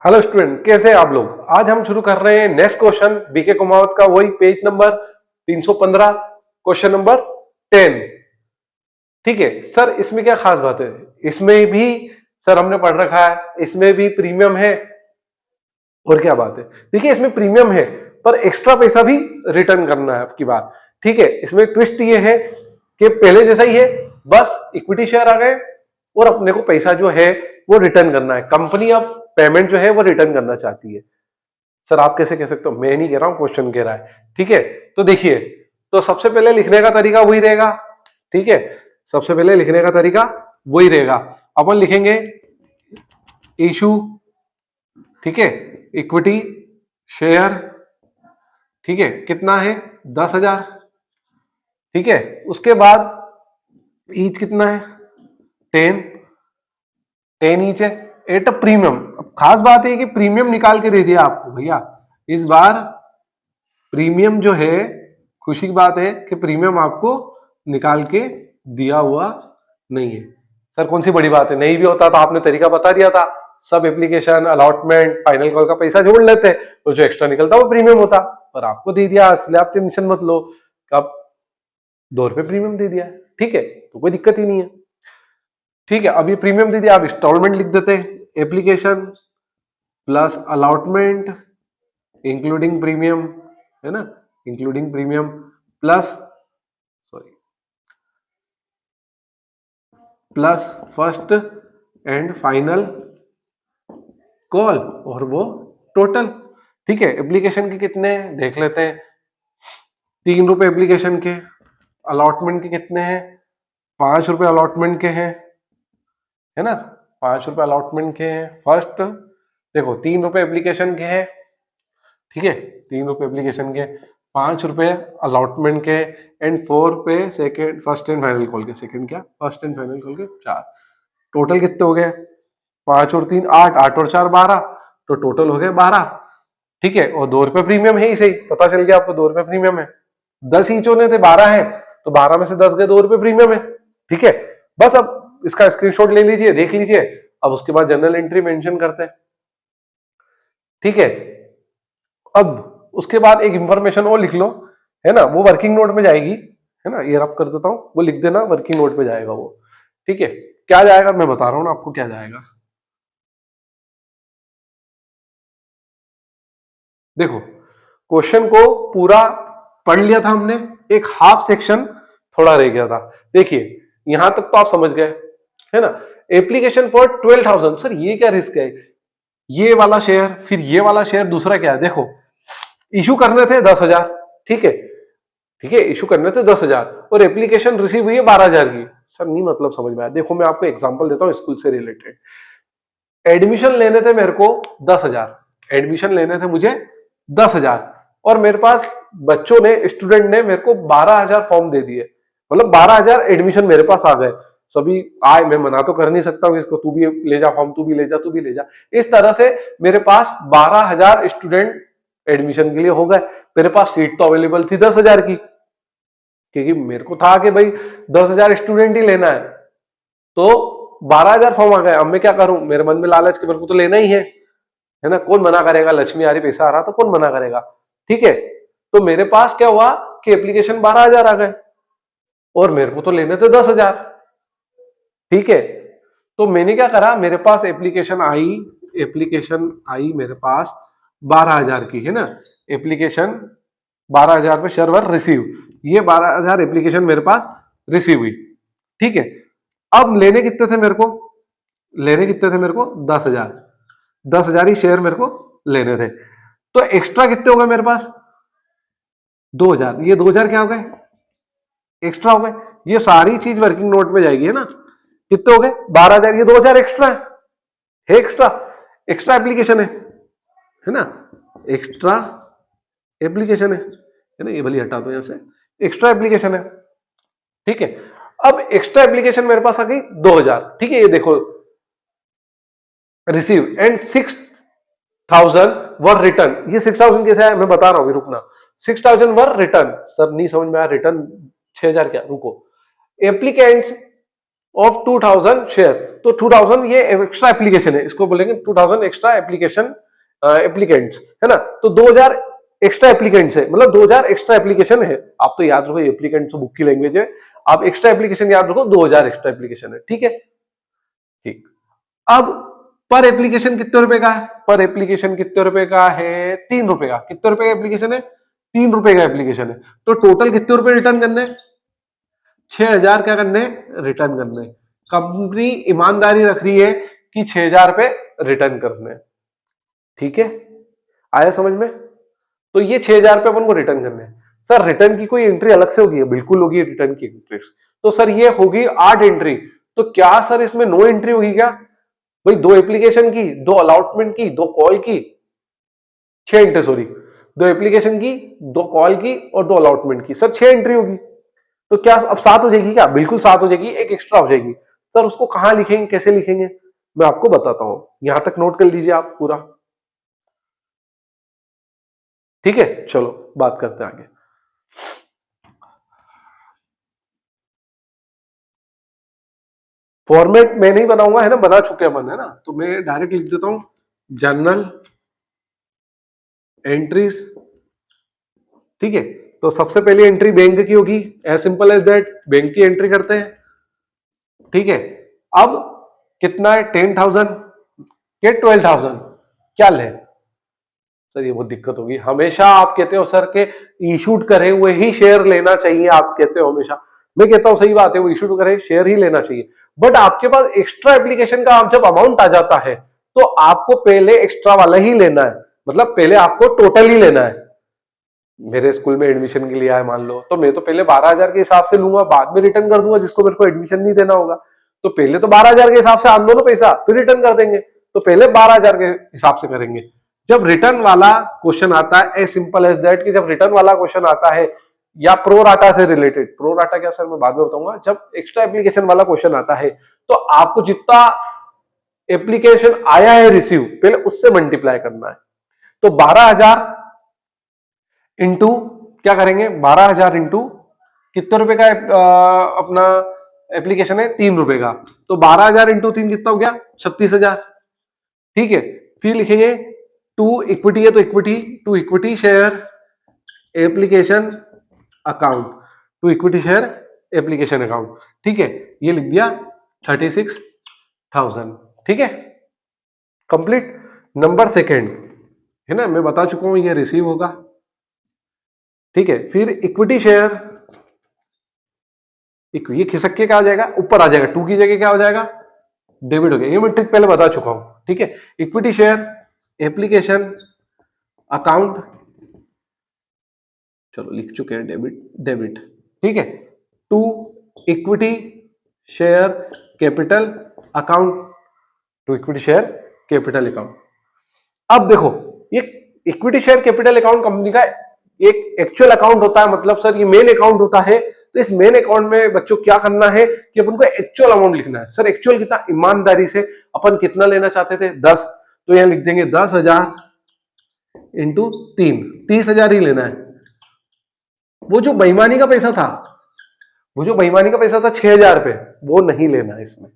Hello student, कैसे हैं आप लोग। आज हम शुरू कर रहे हैं नेक्स्ट क्वेश्चन बीके कुमावत का, वही पेज नंबर 315, क्वेश्चन नंबर 10। ठीक है सर, इसमें क्या खास बात है। इसमें भी सर हमने पढ़ रखा है, इसमें भी प्रीमियम है। और क्या बात है, देखिए इसमें प्रीमियम है पर एक्स्ट्रा पैसा भी रिटर्न करना है आपकी बात। ठीक है, इसमें ट्विस्ट ये है कि पहले जैसा ही है, बस इक्विटी शेयर आ गए और अपने को पैसा जो है वो रिटर्न करना है। कंपनी अब पेमेंट जो है वो रिटर्न करना चाहती है। सर आप कैसे कह सकते हो, मैं नहीं कह रहा हूं, क्वेश्चन कह रहा है। ठीक है, तो देखिए, तो सबसे पहले लिखने का तरीका वही रहेगा। ठीक है, सबसे पहले लिखने का तरीका वही रहेगा। अपन लिखेंगे इशू, ठीक है, इक्विटी शेयर। ठीक है, कितना है 10,000। ठीक है, उसके बाद ईच कितना है 10, 10 ईच है एट अ प्रीमियम। अब खास बात है कि प्रीमियम निकाल के दे दिया आपको भैया इस बार। प्रीमियम जो है, खुशी की बात है कि प्रीमियम आपको निकाल के दिया हुआ नहीं है। सर कौन सी बड़ी बात है, नहीं भी होता तो आपने तरीका बता दिया था। सब एप्लीकेशन, अलॉटमेंट, फाइनल कॉल का पैसा जोड़ लेते तो जो एक्स्ट्रा निकलता वो प्रीमियम होता, पर आपको दे दिया इसलिए आप टेंशन मत लो। अब 2 रुपए प्रीमियम दे दिया, ठीक है, तो कोई दिक्कत ही नहीं है। ठीक है, अब ये प्रीमियम दे दिया, आप इंस्टॉलमेंट लिख देते हैं, application plus allotment including premium, है ना, including premium plus, sorry, plus first and final call और वो टोटल। ठीक है, एप्लीकेशन के कितने देख लेते हैं, 3 रुपए एप्लीकेशन के। अलॉटमेंट के कितने हैं, 5 रुपए अलॉटमेंट के हैं, है ना, 5 रुपए अलॉटमेंट के हैं फर्स्ट। देखो 3 रुपए एप्लीकेशन के हैं, ठीक है, 3 रुपए एप्लीकेशन के, 5 रुपए अलॉटमेंट के, एंड 4 रुपए second, first and final call के। सेकेंड क्या, फर्स्ट एंड फाइनल कॉल के 4। टोटल कितने हो गए, 5 और 3 8, 8 और 4 12, तो टोटल हो गए 12। ठीक है, और 2 रुपए प्रीमियम है ही सही, पता चल गया आपको 2 रुपए प्रीमियम है। 10 ईच होने थे, 12 है, तो 12 में से 10 गए, 2 रुपए प्रीमियम है। ठीक है, बस अब इसका स्क्रीनशॉट ले लीजिए, देख लीजिए। अब उसके बाद जनरल एंट्री मेंशन करते हैं। ठीक है, अब उसके बाद एक इंफॉर्मेशन वो लिख लो, है ना, वो वर्किंग नोट में जाएगी, है ना, ये रफ कर देता हूं, वो लिख देना, वर्किंग नोट में जाएगा वो। ठीक है, क्या जाएगा मैं बता रहा हूं ना आपको क्या जाएगा। देखो, क्वेश्चन को पूरा पढ़ लिया था हमने, एक हाफ सेक्शन थोड़ा रह गया था। देखिए यहां तक तो आप समझ गए, है ना। एप्लीकेशन फॉर 12,000, सर ये क्या रिस्क है, ये वाला शेयर, फिर ये वाला शेयर, दूसरा क्या है। देखो इशू करने थे 10,000, ठीक है, ठीक है, इशू करने थे 10,000 और एप्लीकेशन रिसीव हुई है 12,000 की। सर नहीं मतलब समझ में आया। देखो मैं आपको एग्जांपल देता हूं स्कूल से रिलेटेड। एडमिशन लेने थे मेरे को 10,000, एडमिशन लेने थे मुझे 10,000, और मेरे पास बच्चों ने, स्टूडेंट ने मेरे को 12,000 फॉर्म दे दिए, मतलब 12,000 एडमिशन मेरे पास आ गए। सभी आए, मैं मना तो कर नहीं सकता हूँ इसको, तू भी ले जा फॉर्म, तू भी ले जा, तू भी ले जा। इस तरह से मेरे पास 12,000 स्टूडेंट एडमिशन के लिए हो गए। मेरे पास सीट तो अवेलेबल थी 10,000 की, क्योंकि मेरे को था कि भाई 10,000 स्टूडेंट ही लेना है, तो 12,000 फॉर्म आ गए। अब मैं क्या करूं, मेरे मन में लालच कि मेरे को तो लेना ही है ना, कौन मना करेगा, लक्ष्मी आ रही, पैसा आ रहा तो कौन मना करेगा। ठीक है, तो मेरे पास क्या हुआ कि एप्लीकेशन 12,000 आ गए और मेरे को तो लेने थे 10,000। ठीक है, तो मैंने क्या करा, मेरे पास एप्लीकेशन आई मेरे पास 12,000 की, है ना, एप्लीकेशन 12,000 पे सर्वर रिसीव, ये 12,000 एप्लीकेशन मेरे पास रिसीव हुई। ठीक है, अब लेने कितने थे मेरे को, लेने कितने थे मेरे को 10,000, 10,000 ही शेयर मेरे को लेने थे। तो एक्स्ट्रा कितने हो गए मेरे पास 2,000, ये 2,000 क्या हो गए, एक्स्ट्रा हो गए। ये सारी चीज वर्किंग नोट में जाएगी, है ना। कितने हो गए 12,000, ये 2,000 एक्स्ट्रा है एक्स्ट्रा, एक्स्ट्रा एप्लीकेशन है ना, एक्स्ट्रा एप्लीकेशन है ना, ये भली हटा दो यहां से, एक्स्ट्रा एप्लीकेशन है। ठीक है, अब एक्स्ट्रा एप्लीकेशन मेरे पास आ गई 2,000। ठीक है, ये देखो रिसीव एंड 6,000 वर रिटर्न। ये 6,000 कैसे आया मैं बता रहा हूं, रुकना। 6,000 वर रिटर्न, सर नहीं समझ में आया, रिटर्न 6,000 क्या, रुको। Applicants of 2000 share. तो 2000 ये एक्स्ट्रा एप्लीकेशन है, इसको बोलेंगे 2000 एक्स्ट्रा एप्लीकेशन एप्लीकेंट्स, है ना। तो 2000 एक्स्ट्रा एप्लीकेंट्स है, मतलब 2000 एक्स्ट्रा एप्लीकेशन है। आप तो याद रखो एप्लीकेंट्स बुक की लैंग्वेज है, आप एक्स्ट्रा एप्लीकेशन याद रखो, 2000 एक्स्ट्रा एप्लीकेशन है, ठीक है। ठीक, अब पर एप्लीकेशन कितने रुपए का है? पर एप्लीकेशन कितने रुपए का है? 3 रुपए का। कितने रुपए का एप्लीकेशन है? 3 रुपए का एप्लीकेशन है। तो टोटल कितने रुपए रिटर्न करने? 6000 क्या करने? रिटर्न करने। कंपनी ईमानदारी रख रही है कि 6000 रुपए रिटर्न करने, ठीक है। आया समझ में? तो ये 6000 रुपए अपन को रिटर्न करने हैं। सर रिटर्न की कोई एंट्री अलग से होगी? बिल्कुल होगी रिटर्न की एंट्री। तो सर ये होगी 8 एंट्री। तो क्या सर इसमें नो एंट्री होगी क्या? भाई 2 एप्लीकेशन की, 2 अलॉटमेंट की, 2 कॉल की, 6 एंट्री, सॉरी 2 एप्लीकेशन की, 2 कॉल की और 2 अलॉटमेंट की, सर 6 एंट्री होगी। तो क्या अब 7 हो जाएगी क्या? बिल्कुल 7 हो जाएगी, एक एक्स्ट्रा हो जाएगी। सर उसको कहां लिखेंगे, कैसे लिखेंगे, मैं आपको बताता हूं। यहां तक नोट कर लीजिए आप पूरा, ठीक है। चलो बात करते हैं आगे। फॉर्मेट मैं नहीं बनाऊंगा, है ना, बना चुके हैं अपन, है ना। तो मैं डायरेक्ट लिख देता हूं, जर्नल एंट्रीज, ठीक है। तो सबसे पहली एंट्री बैंक की होगी, as simple as that, bank की एंट्री करते हैं, ठीक है। अब कितना है? 10,000 के 12,000, क्या ले? सर ये बहुत दिक्कत होगी। हमेशा आप कहते हो सर के इशूड करे हुए ही शेयर लेना चाहिए, आप कहते हो हमेशा। मैं कहता हूं सही बात है, वो इशूड करे शेयर ही लेना चाहिए। बट आपके पास एक्स्ट्रा एप्लीकेशन का जब अमाउंट आ जाता है, तो आपको पहले एक्स्ट्रा वाला ही लेना है, मतलब पहले आपको टोटल ही लेना है। मेरे स्कूल में एडमिशन के लिए आए मान लो, तो मैं तो पहले 12,000 के हिसाब से लूंगा, बाद में रिटर्न कर दूंगा जिसको मेरे को एडमिशन नहीं देना होगा। तो पहले तो 12,000 के हिसाब से आन दो ना पैसा, फिर रिटर्न कर देंगे। तो पहले 12,000 के हिसाब से करेंगे। जब रिटर्न वाला क्वेश्चन आता है, एज सिंपल एज दैट, कि जब रिटर्न वाला क्वेश्चन आता है या प्रो राटा से रिलेटेड, प्रो राटा क्या सर मैं बाद में बताऊंगा, जब एक्स्ट्रा एप्लीकेशन वाला क्वेश्चन आता है, तो आपको जितना एप्लीकेशन आया है रिसीव, पहले उससे मल्टीप्लाई करना है। तो 12,000 इंटू क्या करेंगे? 12,000 इंटू कितने रुपए का अपना एप्लीकेशन है? 3 रुपए का। तो 12,000 इंटू 3 कितना हो गया? 36,000, ठीक है। फिर लिखेंगे टू इक्विटी है, तो equity, to equity share application account, to equity share application account, ठीक है। ये लिख दिया 36,000, ठीक है। कंप्लीट। नंबर सेकेंड, है ना, मैं बता चुका हूं ये रिसीव होगा, ठीक है। फिर इक्विटी शेयर, ये खिसक के क्या आ जाएगा? ऊपर आ जाएगा, टू की जगह क्या हो जाएगा? डेबिट हो गया। ये मैं ट्रिक पहले बता चुका हूं, ठीक है। इक्विटी शेयर एप्लीकेशन अकाउंट, चलो लिख चुके हैं, डेबिट डेबिट, ठीक है। To equity share capital account, to equity share capital account. अब देखो, ये equity share capital account company का एक एक्चुअल अकाउंट होता है, मतलब सर ये मेन अकाउंट होता है। तो इस मेन अकाउंट में बच्चों क्या करना है कि अपन को एक्चुअल अमाउंट लिखना है। सर एक्चुअल कितना? ईमानदारी से अपन कितना लेना चाहते थे? 10। तो यहां लिख देंगे 10,000 इंटू 3, 30,000 ही लेना है। वो जो बेईमानी का पैसा था, वो जो बेईमानी का पैसा था 6,000 रुपए, वो नहीं लेना है इसमें,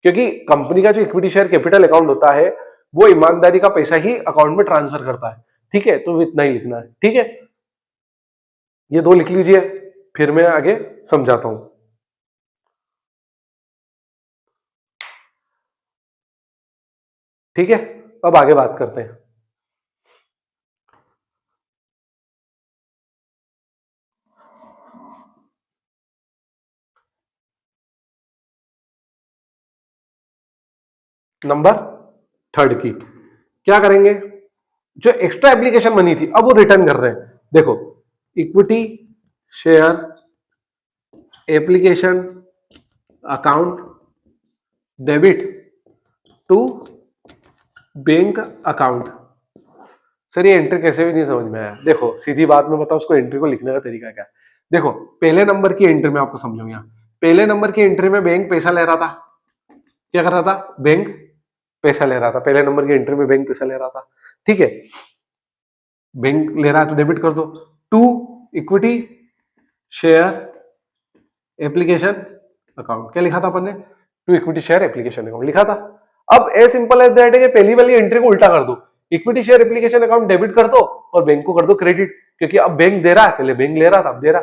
क्योंकि कंपनी का जो इक्विटी शेयर कैपिटल अकाउंट होता है, वो ईमानदारी का पैसा ही अकाउंट में ट्रांसफर करता है, ठीक है। तो इतना ही लिखना है, ठीक है। ये दो लिख लीजिए, फिर मैं आगे समझाता हूं, ठीक है। अब आगे बात करते हैं। नंबर थर्ड की क्या करेंगे? जो एक्स्ट्रा एप्लीकेशन बनी थी, अब वो रिटर्न कर रहे हैं। देखो, equity share application account debit to bank account. Sir ये एंट्री कैसे भी नहीं समझ में आया। देखो सीधी बात में बताओ, उसको एंट्री को लिखने का तरीका क्या है। देखो पहले नंबर की एंट्री में आपको समझाऊंगा। यहाँ पहले नंबर की एंट्री में बैंक पैसा ले रहा था। क्या कर रहा था? बैंक पैसा ले रहा था। पहले नंबर की एंट्री में बैंक पैसा ले रहा था, ठीक है। बैंक ले रहा है तो डेबिट कर दो। To equity share application account. क्या लिखा था अपन ने? To equity share application account लिखा था। अब ए सिंपल एज दैट है कि पहली वाली एंट्री को उल्टा कर दो, equity share application account debit कर दो और बैंक को कर दो क्रेडिट, क्योंकि अब बैंक दे रहा है, पहले बैंक ले रहा था अब दे रहा।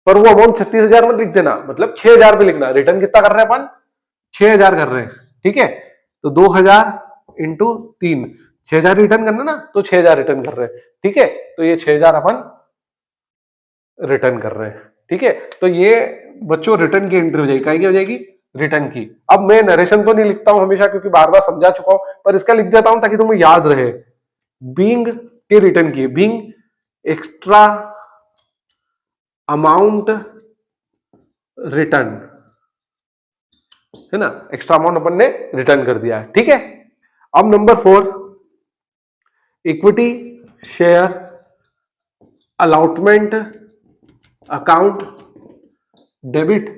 पर वो अमाउंट 36,000 मत लिख देना, मतलब 6,000 पे लिखना। रिटर्न कितना कर रहे हैं अपन? 6,000 कर रहे हैं, ठीक है। तो 2,000 इंटू 3, 6,000 रिटर्न करना ना, तो 6,000 रिटर्न कर रहे हैं, ठीक है। तो ये 6,000 अपन रिटर्न कर रहे हैं, ठीक है। तो ये बच्चों रिटर्न की एंट्री हो जाएगी, क्या हो जाएगी? रिटर्न की। अब मैं नरेशन तो नहीं लिखता हूं हमेशा, क्योंकि बार बार समझा चुका हूं, पर इसका लिख देता हूं ताकि तुम्हें याद रहे। बीइंग के रिटर्न की, बीइंग एक्स्ट्रा अमाउंट रिटर्न, है ना, एक्स्ट्रा अमाउंट अपन ने रिटर्न कर दिया है, ठीक है। अब number 4, equity share allotment account debit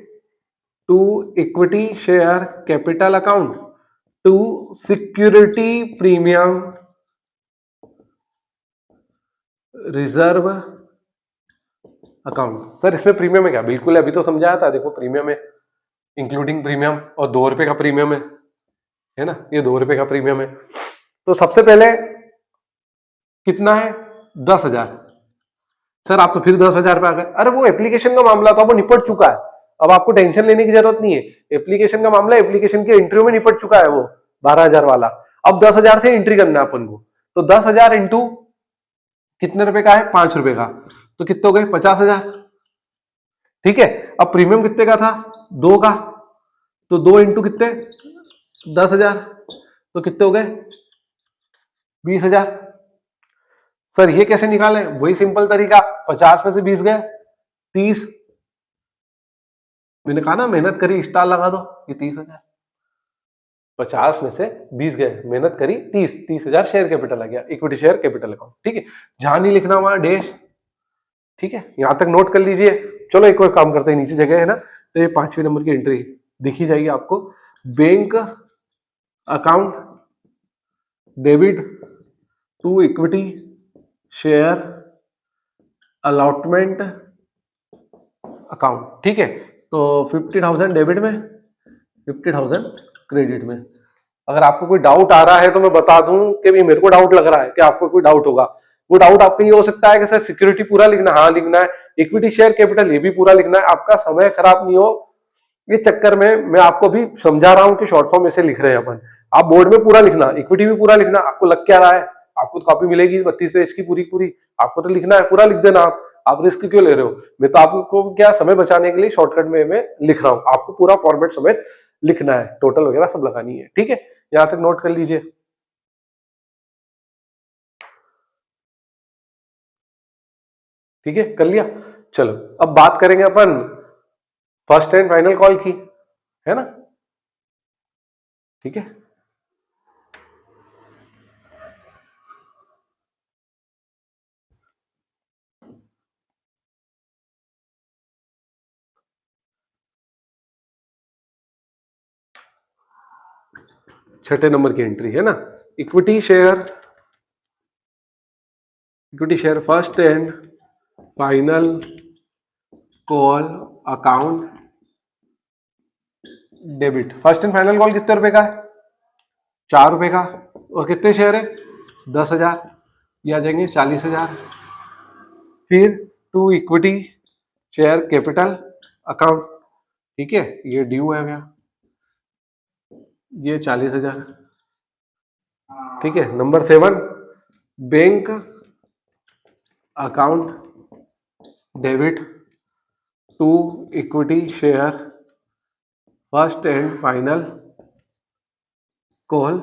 to equity share capital account to security premium reserve account. Sir इसमें प्रीमियम है क्या? बिल्कुल है, अभी तो समझाया था, देखो प्रीमियम है, इंक्लूडिंग प्रीमियम, और 2 रुपए का प्रीमियम है ना, ये 2 रुपए का प्रीमियम है। तो सबसे पहले कितना है? 10,000। सर आप तो फिर 10,000 पे आ गए। अरे वो एप्लीकेशन का मामला था, वो निपट चुका है, अब आपको टेंशन लेने की जरूरत नहीं है। एप्लीकेशन का मामला एप्लीकेशन के इंटरव्यू में निपट चुका है, वो 12,000 वाला। अब 10,000 से एंट्री करना है अपन को, तो 10,000 इंटू कितने रुपए का है? 5 रुपए का, तो कितने हो गए? 50,000, ठीक है। अब प्रीमियम कितने का था? 2 का, तो 2 इंटू कितने? 10,000, तो कितने हो गए? 20,000। सर ये कैसे निकालें? वही सिंपल तरीका, 50 में से 20 गए 30। मैंने कहा ना मेहनत करी स्टार लगा दो, ये 30,000। 50 में से 20 गए, मेहनत करी 30,000 शेयर कैपिटल आ गया, इक्विटी शेयर कैपिटल अकाउंट, ठीक है। जहां नहीं लिखना वहां डैश, ठीक है, यहां तक नोट कर लीजिए। चलो एक और काम करते हैं, नीचे जगह है ना, तो ये 5वें नंबर की एंट्री दिखी जाएगी आपको, bank account debit to equity share allotment account, ठीक है। तो 50,000 डेबिट में, 50,000 क्रेडिट में। अगर आपको कोई डाउट आ रहा है तो मैं बता दूं कि भी मेरे को डाउट लग रहा है कि आपको कोई डाउट होगा। वो डाउट आपका ये हो सकता है कि सर सिक्योरिटी पूरा लिखना, हाँ लिखना है, इक्विटी शेयर कैपिटल ये भी पूरा लिखना है, आपका समय खराब नहीं हो इस चक्कर में मैं आपको भी समझा रहा हूं कि शॉर्ट फॉर्म ऐसे लिख रहे हैं अपन। आप बोर्ड में पूरा लिखना, इक्विटी भी पूरा लिखना। आपको लग क्या रहा है? आपको तो कॉपी मिलेगी 32 पेज की पूरी पूरी, आपको तो लिखना है, पूरा लिख देना। आप रिस्क क्यों ले रहे हो? मैं तो आपको क्या समय बचाने के लिए शॉर्टकट में मैं लिख रहा हूँ, आपको पूरा फॉर्मेट समेत लिखना है, टोटल वगैरह सब लगानी है, ठीक है। यहां तक नोट कर लीजिए, ठीक है, कर लिया। चलो अब बात करेंगे अपन फर्स्ट एंड फाइनल कॉल की, है ना, ठीक है। छठे नंबर की एंट्री है ना, equity share first and final call account debit. First and final call कितने रुपए का है? 4 रुपए का। और कितने शेयर है? 10,000, ये आ जाएंगे 40,000। फिर to equity share capital account, ठीक है, ये ड्यू है गया, ये 40,000, ठीक है। Number 7, bank account debit to equity share first and final call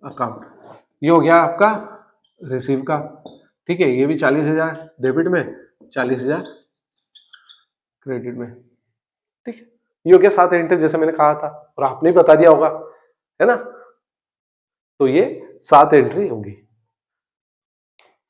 account, ये हो गया आपका रिसीव का, ठीक है। ये भी 40,000 डेबिट में, 40,000 क्रेडिट में, ठीक है। ये हो गया 7 एंट्री जैसे मैंने कहा था, और आपने भी बता दिया होगा, है ना। तो ये 7 एंट्री होगी।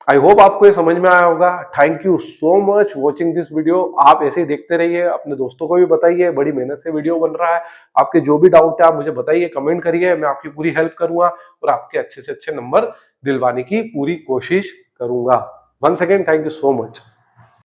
आई होप आपको ये समझ में आया होगा। Thank you so much watching this video. आप ऐसे ही देखते रहिए, अपने दोस्तों को भी बताइए, बड़ी मेहनत से वीडियो बन रहा है। आपके जो भी डाउट है आप मुझे बताइए, कमेंट करिए, मैं आपकी पूरी हेल्प करूंगा और आपके अच्छे से अच्छे नंबर दिलवाने की पूरी कोशिश करूंगा। Once again thank you so much.